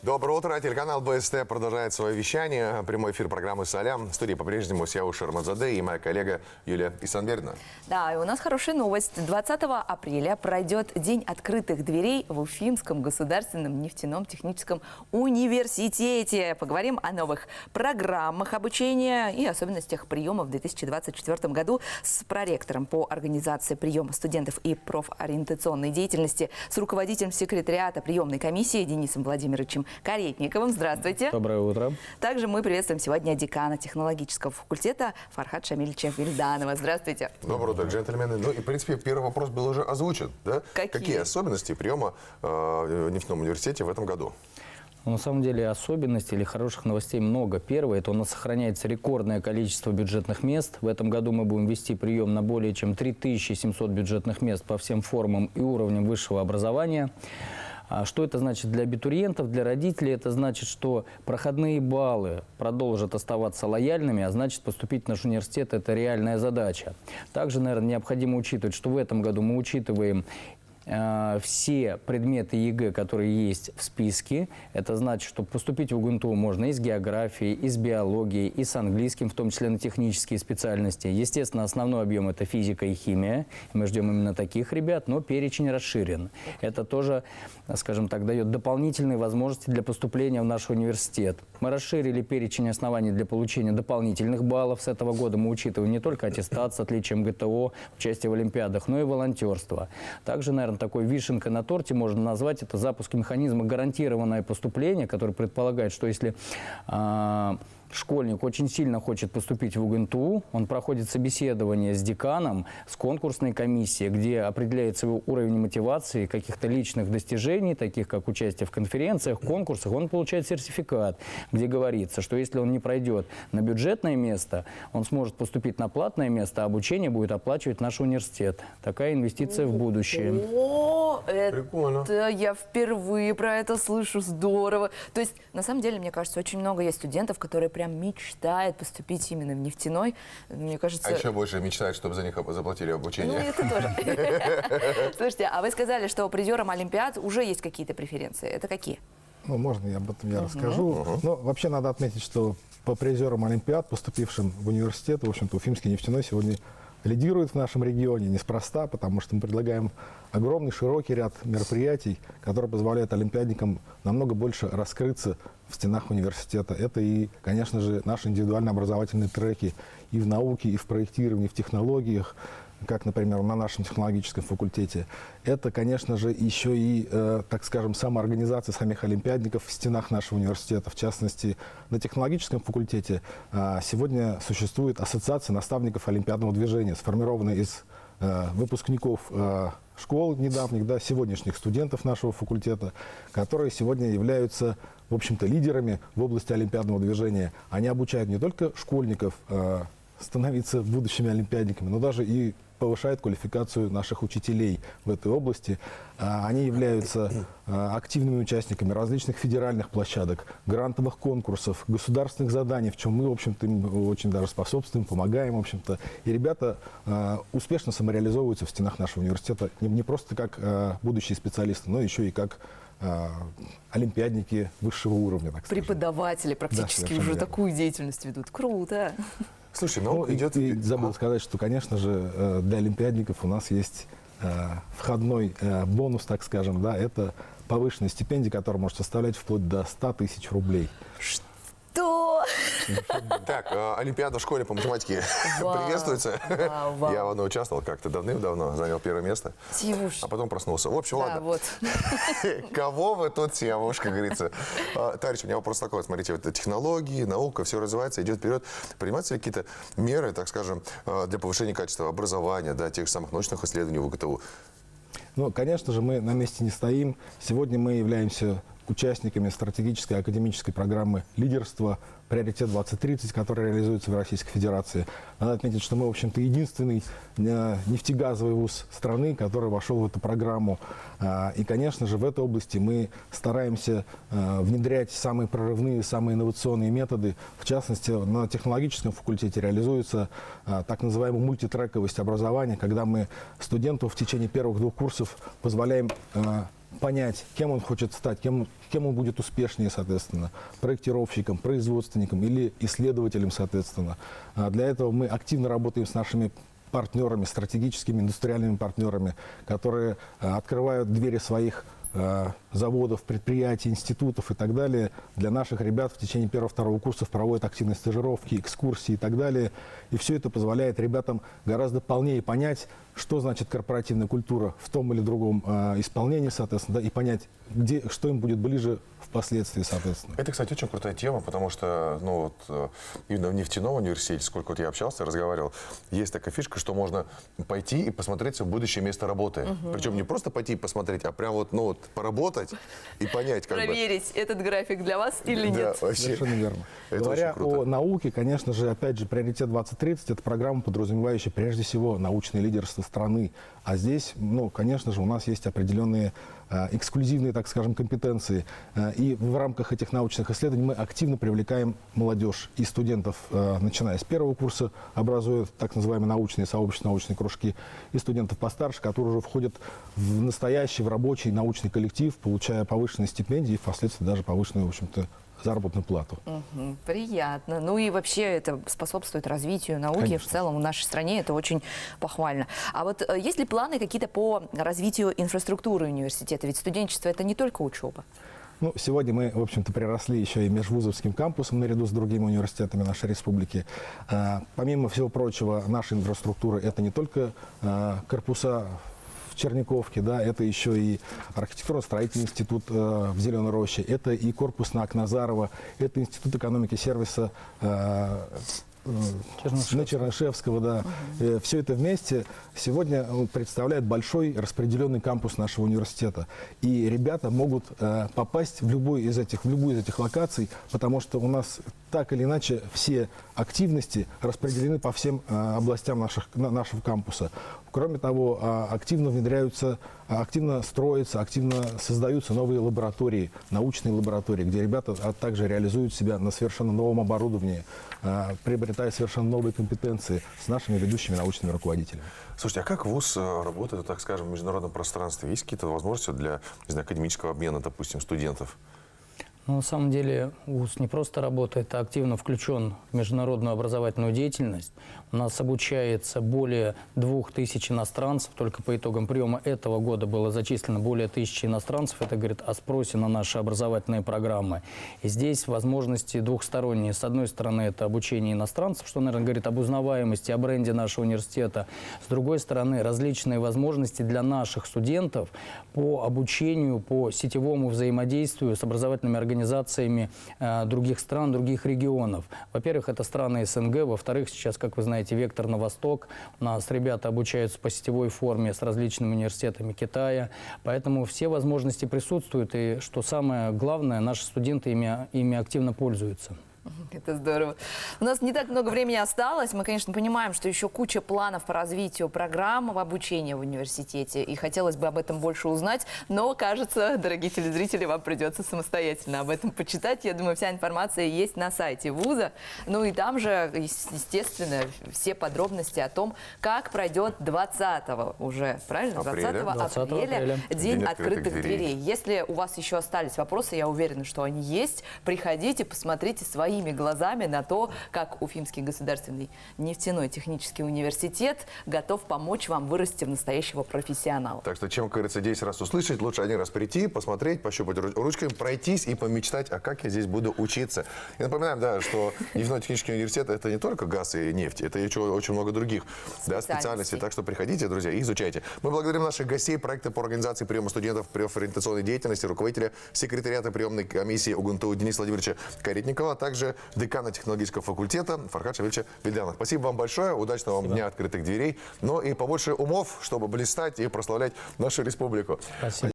Доброе утро. Телеканал БСТ продолжает свое вещание. Прямой эфир программы «Салям». В студии по-прежнему Сяуш Шармазаде и моя коллега Юлия Исанбердина. Да, и у нас хорошая новость. 20 апреля пройдет День открытых дверей в Уфимском государственном нефтяном техническом университете. Поговорим о новых программах обучения и особенностях приема в 2024 году с проректором по организации приема студентов и профориентационной деятельности, с руководителем секретариата приемной комиссии Денисом Владимировичем Каретниковым. Здравствуйте. Доброе утро. Также мы приветствуем сегодня декана технологического факультета Фархад Шамильевича Вильданова. Здравствуйте. Доброе утро, джентльмены. Ну и, в принципе, первый вопрос был уже озвучен. Да? Какие особенности приема в нефтяном университете в этом году? На самом деле особенностей или хороших новостей много. Первое, это у нас сохраняется рекордное количество бюджетных мест. В этом году мы будем вести прием на более чем 3700 бюджетных мест по всем формам и уровням высшего образования. Что это значит для абитуриентов, для родителей? Это значит, что проходные баллы продолжат оставаться лояльными, а значит, поступить в наш университет – это реальная задача. Также, наверное, необходимо учитывать, что в этом году мы учитываем все предметы ЕГЭ, которые есть в списке. Это значит, что поступить в УГНТУ можно и с географией, и с биологией, и с английским, в том числе на технические специальности. Естественно, основной объем – это физика и химия. Мы ждем именно таких ребят, но перечень расширен. Это тоже, скажем так, дает дополнительные возможности для поступления в наш университет. Мы расширили перечень оснований для получения дополнительных баллов. С этого года мы учитываем не только аттестат с отличием ГТО, участие в олимпиадах, но и волонтерство. Также, наверное, такой вишенкой на торте можно назвать это запуск механизма гарантированное поступление, который предполагает, что если школьник очень сильно хочет поступить в УГНТУ, он проходит собеседование с деканом, с конкурсной комиссией, где определяется его уровень мотивации, каких-то личных достижений, таких как участие в конференциях, конкурсах, он получает сертификат, где говорится, что если он не пройдет на бюджетное место, он сможет поступить на платное место, а обучение будет оплачивать наш университет. Такая инвестиция в будущее. О, Прикольно. это я впервые про это слышу, здорово. То есть, на самом деле, мне кажется, очень много есть студентов, которые прям мечтают поступить именно в нефтяной. Мне кажется... А еще больше мечтают, чтобы за них заплатили обучение. Ну, это тоже. Слушайте, а вы сказали, что призерам Олимпиад уже есть какие-то преференции. Это какие? Ну, можно я об этом расскажу. Но вообще надо отметить, что по призерам Олимпиад, поступившим в университет, в общем-то, Уфимский нефтяной сегодня лидирует в нашем регионе неспроста, потому что мы предлагаем огромный, широкий ряд мероприятий, которые позволяют олимпиадникам намного больше раскрыться в стенах университета. Это и, конечно же, наши индивидуально образовательные треки и в науке, и в проектировании, и в технологиях, как, например, на нашем технологическом факультете. Это, конечно же, еще и, так скажем, самоорганизация самих олимпиадников в стенах нашего университета. В частности, на технологическом факультете сегодня существует ассоциация наставников олимпиадного движения, сформированная из выпускников школ недавних, да, сегодняшних студентов нашего факультета, которые сегодня являются, в общем-то, лидерами в области олимпиадного движения. Они обучают не только школьников становиться будущими олимпиадниками, но даже и повышает квалификацию наших учителей в этой области. Они являются активными участниками различных федеральных площадок, грантовых конкурсов, государственных заданий, в чем мы, в общем-то, им очень даже способствуем, помогаем, в общем-то. И ребята успешно самореализовываются в стенах нашего университета не просто как будущие специалисты, но еще и как олимпиадники высшего уровня. Так скажем. Преподаватели практически уже верно. такую деятельность ведут. Круто. Слушай, идет... И забыл сказать, что, конечно же, для олимпиадников у нас есть входной бонус, так скажем, да, это повышенная стипендия, которая может составлять вплоть до 100 тысяч рублей. Что? Так, Олимпиада в школе по математике Вау. приветствуется. Вау. Я в одной участвовал как-то давным-давно, занял первое место, Сивуш. а потом проснулся. В общем, Да, ладно. вот. Кого вы тут Севуш, как говорится? Товарищ, у меня вопрос такой. Смотрите, вот технологии, наука, все развивается, идет вперед. Принимаются ли какие-то меры, так скажем, для повышения качества образования, да, тех же самых научных исследований в УГТУ? Ну, конечно же, мы на месте не стоим. Сегодня мы являемся участниками стратегической академической программы лидерства «Приоритет 2030», которая реализуется в Российской Федерации. Надо отметить, что мы, в общем-то, единственный нефтегазовый вуз страны, который вошел в эту программу. И, конечно же, в этой области мы стараемся внедрять самые прорывные, самые инновационные методы. В частности, на технологическом факультете реализуется так называемая мультитрековость образования, когда мы студенту в течение первых 2 курсов позволяем понять, кем он хочет стать, кем он будет успешнее, соответственно, проектировщиком, производственником или исследователем, соответственно. Для этого мы активно работаем с нашими партнерами, стратегическими индустриальными партнерами, которые открывают двери своих заводов, предприятий, институтов и так далее. Для наших ребят в течение первого-второго курсов проводят активные стажировки, экскурсии и так далее. И все это позволяет ребятам гораздо полнее понять, что значит корпоративная культура в том или другом исполнении, соответственно, да, и понять, что им будет ближе впоследствии, соответственно. Это, кстати, очень крутая тема, потому что, ну, вот, именно в нефтяном университете, сколько вот я общался, разговаривал, есть такая фишка, что можно пойти и посмотреть свое будущее место работы. Причем не просто пойти и посмотреть, а прям вот, ну, вот поработать и понять, как бы. Проверить, этот график для вас или Да, нет. вообще. Совершенно верно. Это Говоря очень круто. о науке, конечно же, опять же, приоритет 2030 – это программа, подразумевающая прежде всего научное лидерство страны. А здесь, ну, конечно же, у нас есть определенные эксклюзивные, так скажем, компетенции. И в рамках этих научных исследований мы активно привлекаем молодежь и студентов, начиная с первого курса, образуя так называемые научные сообщества, научные кружки, и студентов постарше, которые уже входят в настоящий, в рабочий научный коллектив, получая повышенные стипендии и впоследствии даже повышенную, в общем-то, заработную плату. Приятно. Ну и вообще это способствует развитию науки Конечно. в целом в нашей стране. Это очень похвально. А вот есть ли планы какие-то по развитию инфраструктуры университета? Ведь студенчество – это не только учеба. Ну, сегодня мы, в общем-то, приросли еще и межвузовским кампусом наряду с другими университетами нашей республики. Помимо всего прочего, наша инфраструктура – это не только корпуса в Черниковке, да, это еще и архитектурно-строительный институт в Зеленой Роще, это и корпус на Акназарова, это институт экономики и сервиса на Чернышевского, да. Все это вместе сегодня представляет большой распределенный кампус нашего университета. И ребята могут попасть в любую из этих локаций, потому что у нас так или иначе все активности распределены по всем областям нашего кампуса. Кроме того, активно внедряются, активно строятся, активно создаются новые лаборатории, научные лаборатории, где ребята также реализуют себя на совершенно новом оборудовании, приобретая совершенно новые компетенции с нашими ведущими научными руководителями. Слушайте, а как ВУЗ работает, так скажем, в международном пространстве? Есть какие-то возможности для, не знаю, академического обмена, допустим, студентов? Ну, на самом деле ВУЗ не просто работает, а активно включен в международную образовательную деятельность. У нас обучается более 2000 иностранцев. Только по итогам приема этого года было зачислено более 1000 иностранцев. Это говорит о спросе на наши образовательные программы. И здесь возможности двухсторонние. С одной стороны, это обучение иностранцев, что, наверное, говорит об узнаваемости, о бренде нашего университета. С другой стороны, различные возможности для наших студентов по обучению, по сетевому взаимодействию с образовательными организациями других стран, других регионов. Во-первых, это страны СНГ. Во-вторых, сейчас, как вы знаете, вектор на восток. У нас ребята обучаются по сетевой форме с различными университетами Китая. Поэтому все возможности присутствуют. И, что самое главное, наши студенты ими активно пользуются. Это здорово. У нас не так много времени осталось. Мы, конечно, понимаем, что еще куча планов по развитию программ обучения в университете. И хотелось бы об этом больше узнать. Но, кажется, дорогие телезрители, вам придется самостоятельно об этом почитать. Я думаю, вся информация есть на сайте вуза. Ну и там же, естественно, все подробности о том, как пройдет 20 уже, правильно? 20 апреля День открытых дверей. Если у вас еще остались вопросы, я уверена, что они есть. Приходите, посмотрите своими глазами на то, как Уфимский государственный нефтяной технический университет готов помочь вам вырасти в настоящего профессионала. Так что, чем, как говорится, 10 раз услышать, лучше один раз прийти, посмотреть, пощупать ручками, пройтись и помечтать, а как я здесь буду учиться. И напоминаем, да, что нефтяной технический университет – это не только газ и нефть, это еще очень много других специальностей. Так что приходите, друзья, и изучайте. Мы благодарим наших гостей проекта по организации приема студентов при ориентационной деятельности, руководителя секретариата приемной комиссии УГНТУ Дениса Владимировича Каретникова, а также декана технологического факультета Фархада Шавильевича Вильданова. Спасибо вам большое, удачного вам дня открытых дверей, но и побольше умов, чтобы блистать и прославлять нашу республику. Спасибо.